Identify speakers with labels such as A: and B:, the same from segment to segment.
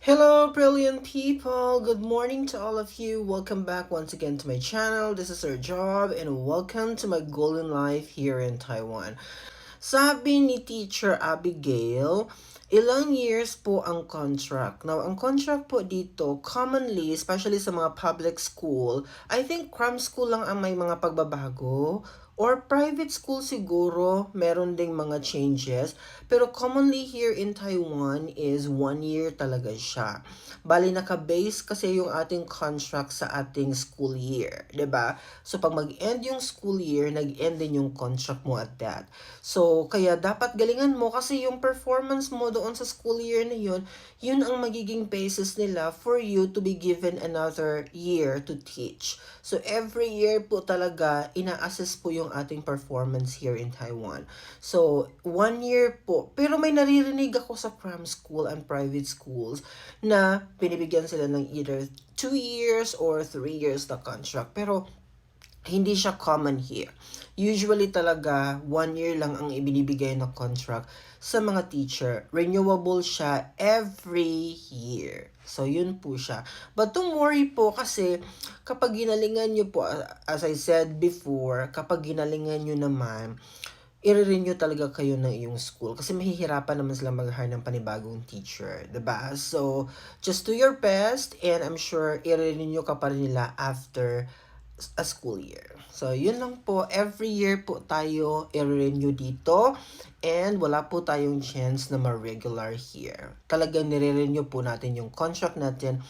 A: Hello, brilliant people. Good morning to all of you. Welcome back once again to my channel. This is Sir Job and welcome to my golden life here in Taiwan. Sabi ni Teacher Abigail, ilang years po ang contract? Now, ang contract po dito, commonly, especially sa mga public school, I think cram school lang ang may mga pagbabago. Or private school siguro, meron ding mga changes. Pero commonly here in Taiwan is 1 year talaga siya. Bali, naka-base kasi yung ating contract sa ating school year. 'Di ba? So, pag mag-end yung school year, nag-end din yung contract mo at that. So, kaya dapat galingan mo kasi yung performance mo doon sa school year na yun ang magiging basis nila for you to be given another year to teach. So, every year po talaga, ina-assess po yung ating performance here in Taiwan. So, 1 year po. Pero may naririnig ako sa cram school and private schools na binibigyan sila ng either 2 years or 3 years na contract. Pero, hindi siya common here. Usually talaga, 1 year lang ang ibinibigay na contract sa mga teacher. Renewable siya every year. So, yun po siya. But don't worry po kasi kapag ginalingan nyo po, as I said before, kapag ginalingan nyo naman, i-renew talaga kayo ng iyong school kasi mahihirapan naman sila mag-hire ng panibagong teacher, 'di ba? So, just do your best and I'm sure i-renew ka pa rin nila after a school year. So, yun lang po. Every year po tayo i-renew dito and wala po tayong chance na ma-regular here. Talagang nire-renew po natin yung contract natin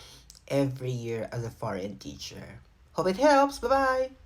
A: every year as a foreign teacher. Hope it helps. Bye-bye!